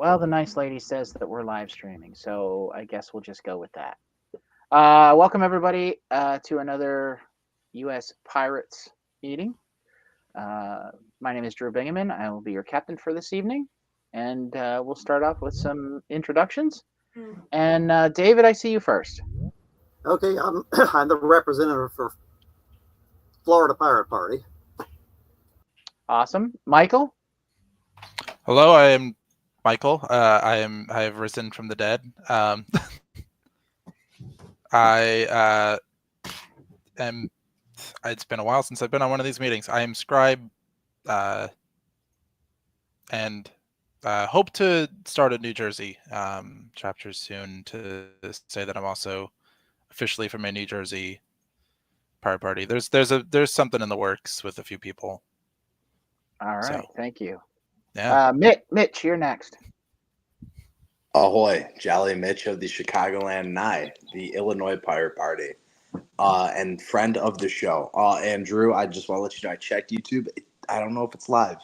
Well, the nice lady says that we're live streaming, so I guess we'll just go with that. Welcome everybody to another U.S. Pirates meeting. My name is Drew Bingaman. I will be your captain for this evening, and we'll start off with some introductions. And David, I see you first. Okay, I'm I'm the representative for Florida Pirate Party. Awesome, Michael. Hello, I am Michael. I have risen from the dead. I am. It's been a while since I've been on one of these meetings. I am Scribe, and hope to start a New Jersey chapter soon to say that I'm also officially from a New Jersey pirate party. There's something in the works with a few people. All right, So, thank you. Yeah. Mitch, you're next. Ahoy, Jolly Mitch of the Chicagoland Nye, the Illinois Pirate Party, and friend of the show. And Drew, I just want to let you know I checked YouTube. I don't know if it's live.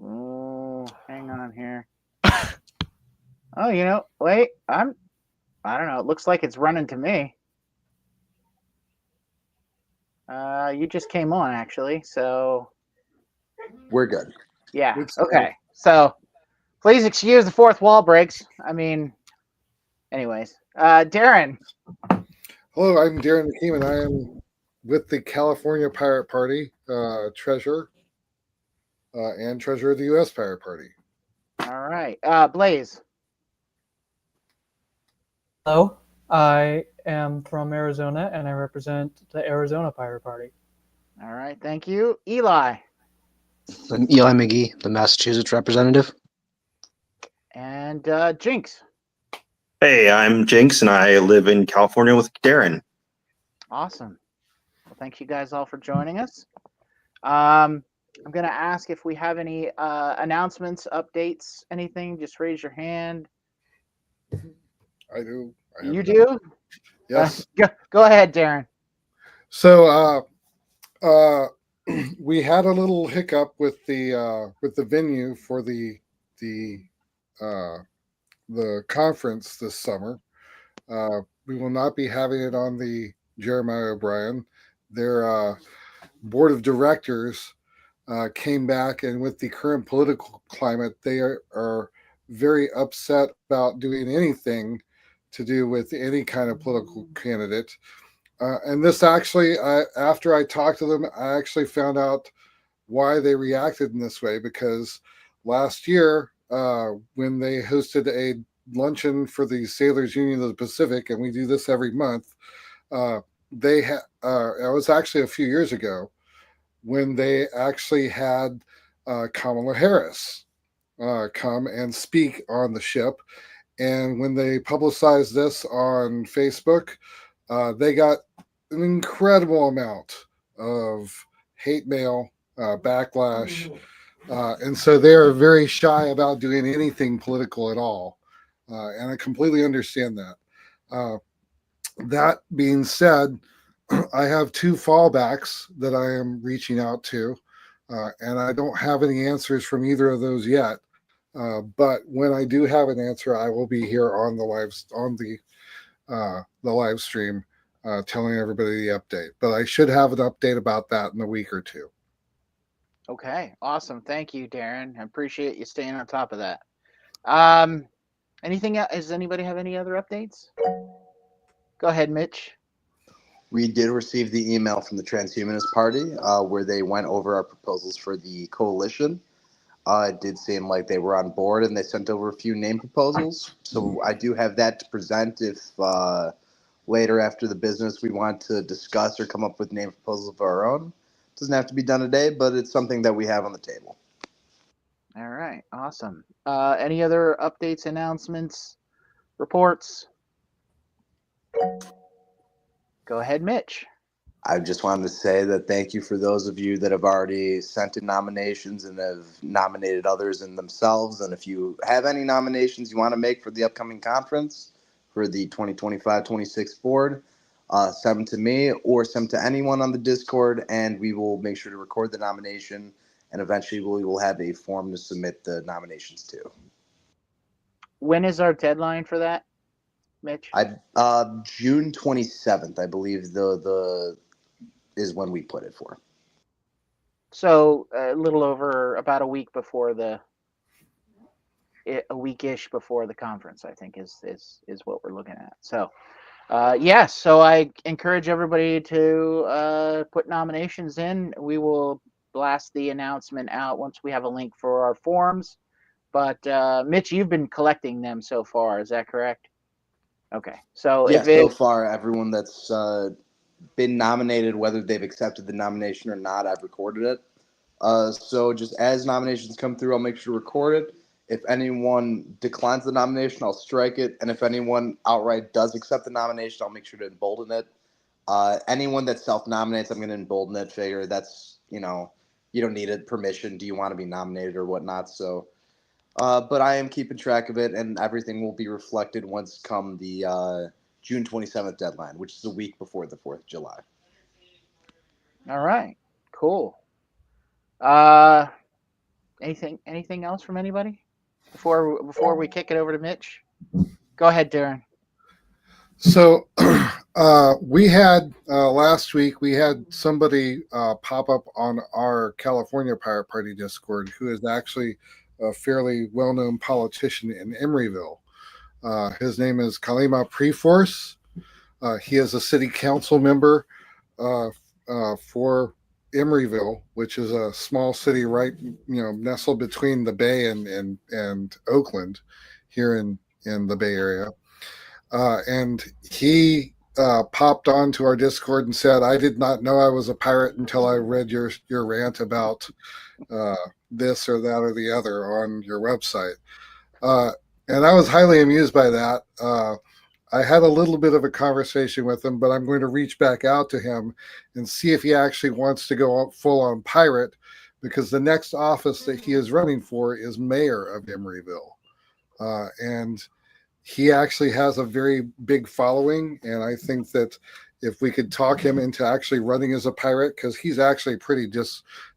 Oh, hang on here. Oh, wait, I don't know. It looks like it's running to me. You just came on, actually, so We're good. yeah. Okay, so please excuse the fourth wall breaks. I mean, anyways, Darren. Hello, I'm Darren McKeeman. I am with the California Pirate Party, treasurer, and treasurer of the U.S. Pirate Party. All right, Blaze. Hello, I am from Arizona and I represent the Arizona Pirate Party. All right, thank you, Eli. I'm Eli McGee, the Massachusetts representative. And Jinx. Hey, I'm Jinx, and I live in California with Darren. Awesome. Well, thank you guys all for joining us. I'm going to ask if we have any announcements, updates, anything. Just raise your hand. I do. You do? Yes. Go ahead, Darren. So we had a little hiccup with the venue for the conference this summer. We will not be having it on the Jeremiah O'Brien. Their board of directors came back, and with the current political climate, they are very upset about doing anything to do with any kind of political candidate. And this actually, after I talked to them, I actually found out why they reacted in this way, because last year, when they hosted a luncheon for the Sailors Union of the Pacific, and we do this every month, it was actually a few years ago when they actually had Kamala Harris come and speak on the ship. And when they publicized this on Facebook, they got an incredible amount of hate mail, backlash. And so they're very shy about doing anything political at all. And I completely understand that. That being said, I have two fallbacks that I am reaching out to, and I don't have any answers from either of those yet. But when I do have an answer, I will be here on the live stream, telling everybody the update. But I should have an update about that in a week or two. Okay, awesome. Thank you, Darren. I appreciate you staying on top of that. Anything else? Does anybody have any other updates? Go ahead, Mitch. We did receive the email from the Transhumanist Party where they went over our proposals for the coalition. It did seem like they were on board, and they sent over a few name proposals. So I do have that to present if later after the business we want to discuss or come up with name proposals of our own. It doesn't have to be done today, but it's something that we have on the table. All right, awesome. Any other updates, announcements, reports? Go ahead, Mitch. I just wanted to say that thank you for those of you that have already sent in nominations and have nominated others in themselves. And if you have any nominations you want to make for the upcoming conference for the 2025-26 board, send them to me or send them to anyone on the Discord, and we will make sure to record the nomination. And eventually we will have a form to submit the nominations to. when is our deadline for that, Mitch? June 27th, I believe the is when we put it for. So a little over about a week before a weekish before the conference, I think is what we're looking at. So, yes. So I encourage everybody to put nominations in. We will blast the announcement out once we have a link for our forms. But Mitch, you've been collecting them so far. Is that correct? Okay. So Yeah, so far everyone that's been nominated, whether they've accepted the nomination or not, I've recorded it. So just as nominations come through, I'll make sure to record it. If anyone declines the nomination, I'll strike it. And if anyone outright does accept the nomination, I'll make sure to embolden it. Anyone that self-nominates, I'm going to embolden it. Figure that's, you don't need a permission. Do you want to be nominated or whatnot? So, but I am keeping track of it, and everything will be reflected once come the June 27th deadline, which is a week before the 4th of July. All right. Cool. Uh, anything else from anybody before we kick it over to Mitch? Go ahead, Darren. So we had last week, we had somebody pop up on our California Pirate Party Discord who is actually a fairly well-known politician in Emeryville. His name is Kalima Preforce. He is a city council member for Emeryville, which is a small city right, nestled between the Bay and Oakland, here in the Bay Area. And he popped onto our Discord and said, "I did not know I was a pirate until I read your rant about this or that or the other on your website." And I was highly amused by that. I had a little bit of a conversation with him, but I'm going to reach back out to him and see if he actually wants to go full on pirate, because the next office that he is running for is mayor of Emeryville. And he actually has a very big following, and I think that if we could talk him into actually running as a pirate, because he's actually pretty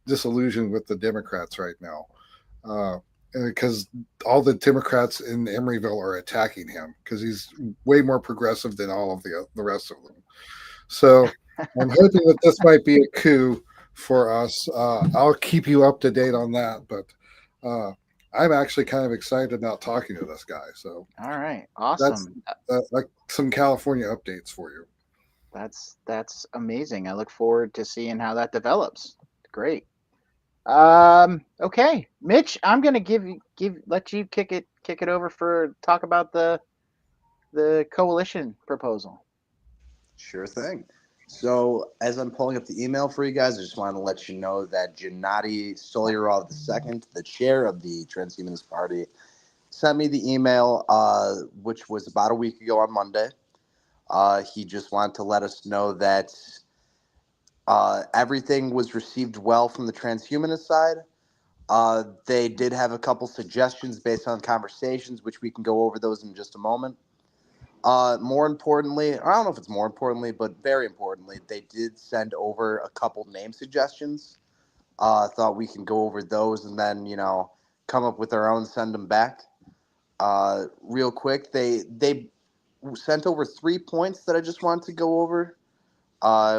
disillusioned with the Democrats right now, because all the Democrats in Emeryville are attacking him because he's way more progressive than all of the rest of them. So I'm hoping that this might be a coup for us. I'll keep you up to date on that, but I'm actually kind of excited about talking to this guy. So, all right, awesome. That's like some California updates for you. That's amazing. I look forward to seeing how that develops. Great. Okay, Mitch, I'm gonna let you kick it over for talk about the coalition proposal. Sure thing. So, as I'm pulling up the email for you guys, I just want to let you know that Gennady Stolyarov II, the chair of the Transhumanist Party, sent me the email, which was about a week ago on Monday. He just wanted to let us know that everything was received well from the transhumanist side. They did have a couple suggestions based on conversations, which we can go over those in just a moment. More importantly, I don't know if it's more importantly, but very importantly, they did send over a couple name suggestions. Thought we can go over those and then, come up with our own, send them back. Real quick, they sent over 3 points that I just wanted to go over.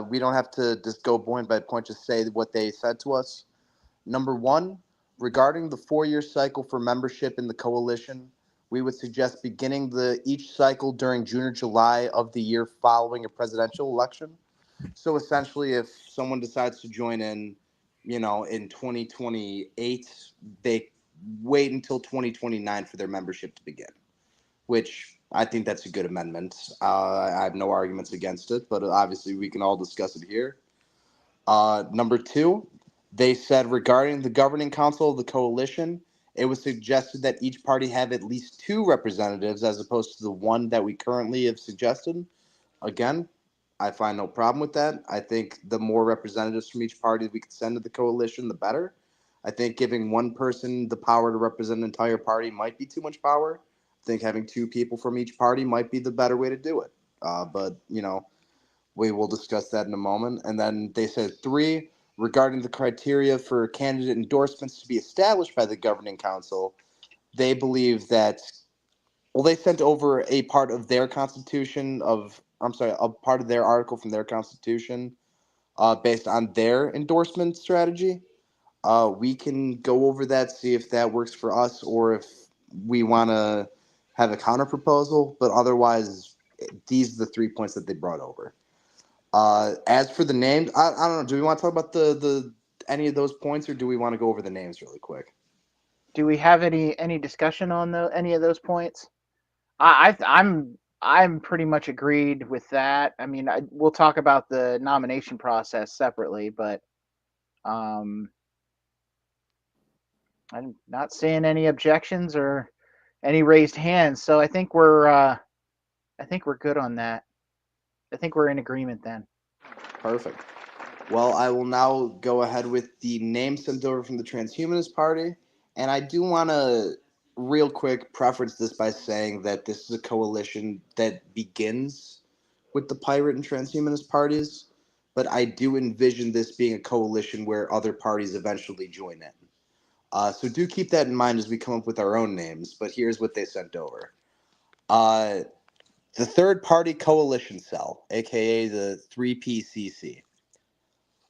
We don't have to just go point by point, just say what they said to us. Number 1, regarding the 4-year cycle for membership in the coalition, we would suggest beginning each cycle during June or July of the year following a presidential election. So essentially, if someone decides to join in, in 2028, they wait until 2029 for their membership to begin, which I think that's a good amendment. I have no arguments against it, but obviously we can all discuss it here. Number 2, they said regarding the governing council of the coalition, it was suggested that each party have at least 2 representatives as opposed to the 1 that we currently have suggested. Again, I find no problem with that. I think the more representatives from each party we could send to the coalition, the better. I think giving one person the power to represent an entire party might be too much power. I think having 2 people from each party might be the better way to do it. But, we will discuss that in a moment. And then they said 3, regarding the criteria for candidate endorsements to be established by the governing council, they believe that Well, they sent over a part of their constitution a part of their article from their constitution, based on their endorsement strategy. We can go over that, see if that works for us, or if we want to have a counter proposal. But otherwise, these are the 3 points that they brought over. As for the names, I don't know. Do we want to talk about the any of those points, or do we want to go over the names really quick? Do we have any discussion on any of those points? I'm pretty much agreed with that. I mean, we'll talk about the nomination process separately, but um, I'm not seeing any objections or any raised hands. So I think we're good on that. I think we're in agreement then. Perfect. Well, I will now go ahead with the name sent over from the Transhumanist Party. And I do want to, real quick, preference this by saying that this is a coalition that begins with the Pirate and Transhumanist parties. But I do envision this being a coalition where other parties eventually join in. So do keep that in mind as we come up with our own names. But here's what they sent over. The Third Party Coalition Cell, aka the 3PCC.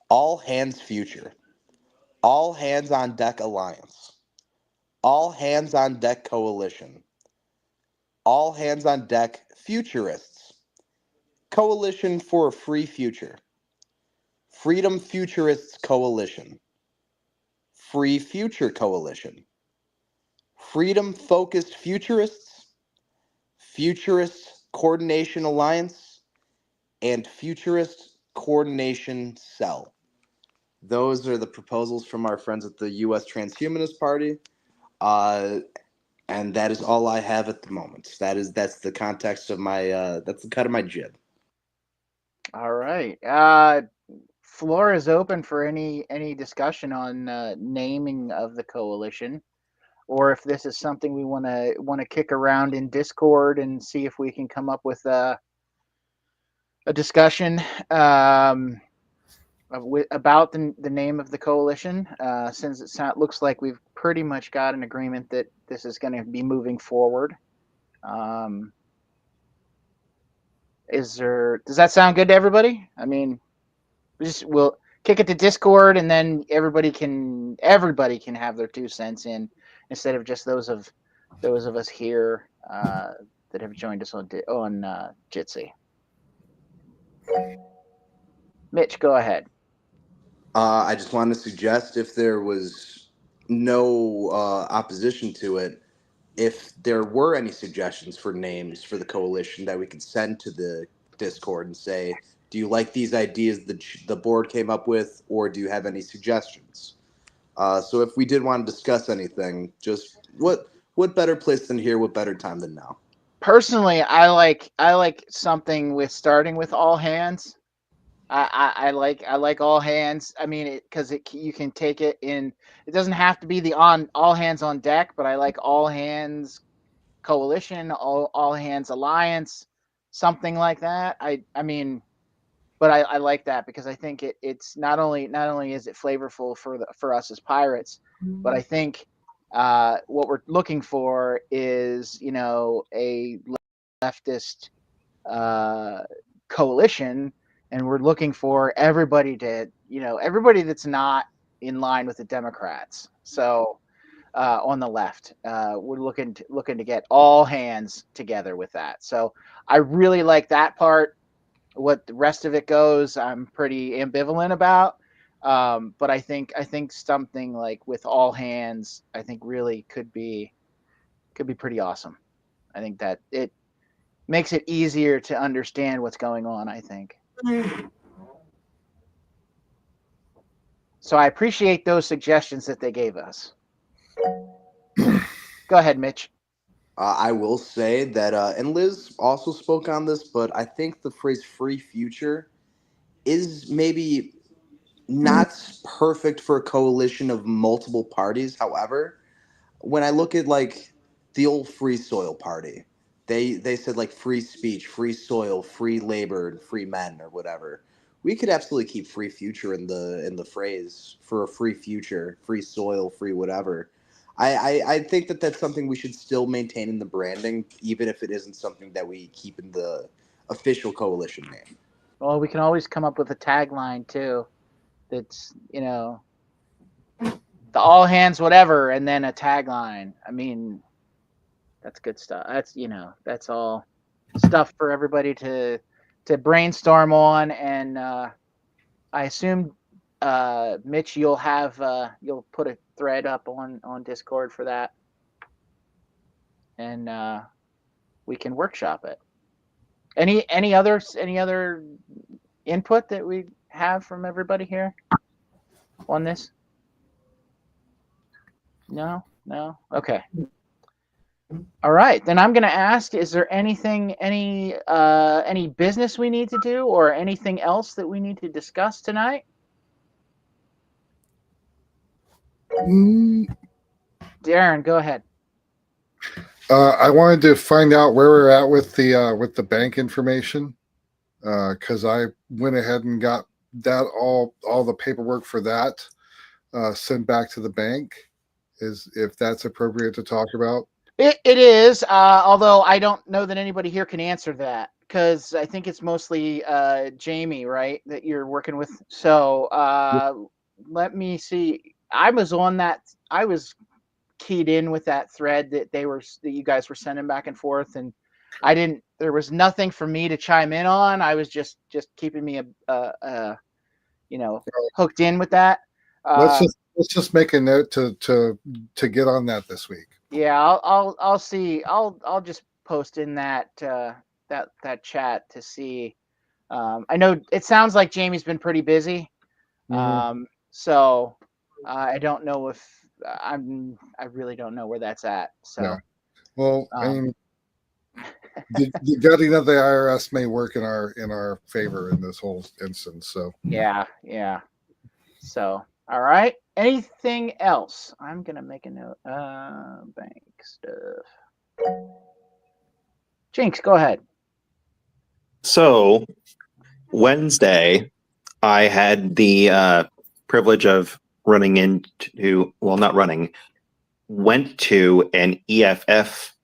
All Hands Future. All Hands on Deck Alliance. All Hands on Deck Coalition. All Hands on Deck Futurists. Coalition for a Free Future. Freedom Futurists Coalition. Free Future Coalition. Freedom Focused Futurists. Futurist Coordination Alliance. And Futurist Coordination Cell. Those are the proposals from our friends at the U.S. Transhumanist Party. And that is all I have at the moment. That's the context of my that's the cut of my jib. All right. Floor is open for any discussion on naming of the coalition, or if this is something we want to kick around in Discord and see if we can come up with a discussion about the name of the coalition. Since looks like we've pretty much got an agreement that this is going to be moving forward. Does that sound good to everybody? I mean, we'll kick it to Discord, and then everybody can have their 2 cents in, instead of just those of us here that have joined us on Jitsi. Mitch, go ahead. I just wanted to suggest, if there was no opposition to it, if there were any suggestions for names for the coalition that we could send to the Discord and say, do you like these ideas that the board came up with, or do you have any suggestions? So if we did want to discuss anything, just what better place than here? What better time than now? Personally, I like something with starting with all hands. I like all hands. I mean, because you can take it in. It doesn't have to be the on all hands on deck, but I like all hands coalition, all hands alliance, something like that. I mean, but I like that because I think it's not only is it flavorful for us as pirates, but I think what we're looking for is a leftist coalition, and we're looking for everybody everybody that's not in line with the Democrats. So on the left, we're looking to get all hands together with that. So I really like that part. What the rest of it goes, I'm pretty ambivalent about. But I think something like with all hands, I think really could be pretty awesome. I think that it makes it easier to understand what's going on, I think. So I appreciate those suggestions that they gave us. Go ahead, Mitch. I will say that, and Liz also spoke on this, but I think the phrase "free future" is maybe not perfect for a coalition of multiple parties. However, when I look at like the old Free Soil Party, they said like free speech, free soil, free labor, and free men or whatever. We could absolutely keep free future in the phrase for a free future, free soil, free whatever. I think that that's something we should still maintain in the branding, even if it isn't something that we keep in the official coalition name. Well, we can always come up with a tagline too. That's the all hands whatever, and then a tagline. I mean, that's good stuff. That's all stuff for everybody to brainstorm on. And I assume, Mitch, you'll put a thread up on Discord for that, and we can workshop it. Any other input that we have from everybody here on this? No. Okay. All right, then I'm going to ask: is there any business we need to do, or anything else that we need to discuss tonight? Darren, go ahead. I wanted to find out where we're at with the bank information, because I went ahead and got that all the paperwork for that sent back to the bank. If that's appropriate to talk about. It is, although I don't know that anybody here can answer that, because I think it's mostly Jamie, right, that you're working with. So let me see. I was keyed in with that thread that you guys were sending back and forth, and there was nothing for me to chime in on. I was just keeping me hooked in with that. Let's just make a note to get on that this week. Yeah, I'll see. I'll just post in that chat to see. I know it sounds like Jamie's been pretty busy. So I don't know if I really don't know where that's at. So yeah. Well, I mean, the gutting of the IRS may work in our favor in this whole instance. So yeah. So all right. Anything else? I'm gonna make a note. Bank stuff. Jinx, go ahead. So Wednesday, I had the privilege of went to an EFF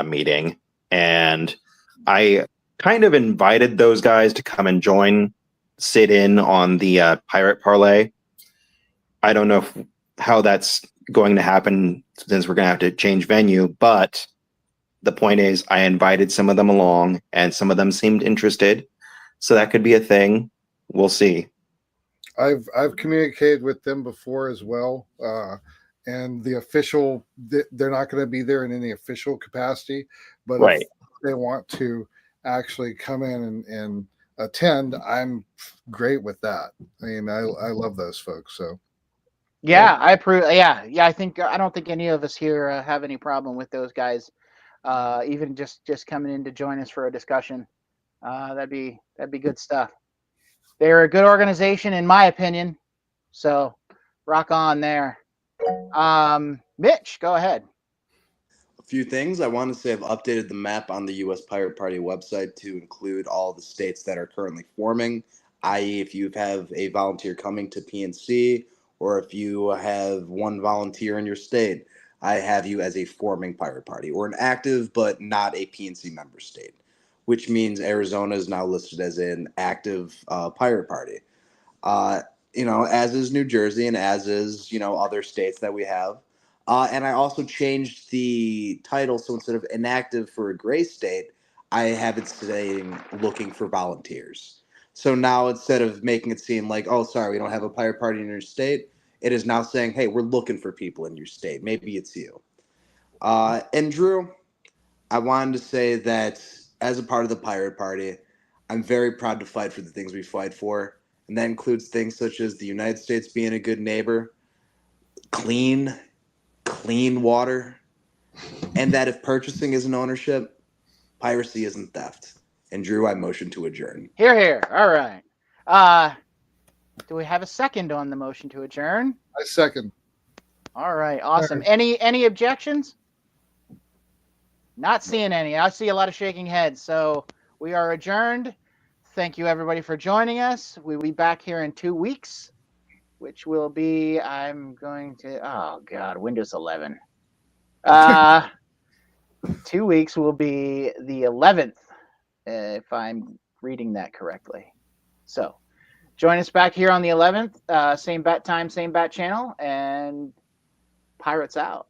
meeting, and I kind of invited those guys to come and sit in on the Pirate Parlay. I don't know how that's going to happen since we're going to have to change venue, but the point is I invited some of them along, and some of them seemed interested. So that could be a thing. We'll see. I've communicated with them before as well, and they're not going to be there in any official capacity, but right. If they want to actually come in and attend, I'm great with that. I mean, I love those folks. So yeah, I approve. Yeah. I don't think any of us here have any problem with those guys, even just coming in to join us for a discussion. That'd be good stuff. They're a good organization, in my opinion. So, rock on there. Mitch, go ahead. A few things. I want to say I've updated the map on the U.S. Pirate Party website to include all the states that are currently forming, i.e., if you have a volunteer coming to PNC, or if you have one volunteer in your state, I have you as a forming pirate party, or an active but not a PNC member state, which means Arizona is now listed as an active pirate party. As is New Jersey, and as is, other states that we have. And I also changed the title, so instead of inactive for a gray state, I have it saying looking for volunteers. So now instead of making it seem like, oh, sorry, we don't have a pirate party in your state, it is now saying, hey, we're looking for people in your state. Maybe it's you. And Drew, I wanted to say that as a part of the pirate party, I'm very proud to fight for the things we fight for. And that includes things such as the United States being a good neighbor, clean water, and that if purchasing isn't ownership, piracy isn't theft. And Drew, I motion to adjourn. Here. All right. Do we have a second on the motion to adjourn? I second. All right. Awesome. Any objections? Not seeing any. I see a lot of shaking heads. So we are adjourned. Thank you, everybody, for joining us. We'll be back here in 2 weeks, which will be, Windows 11. 2 weeks will be the 11th, if I'm reading that correctly. So join us back here on the 11th, same bat time, same bat channel, and Pirates out.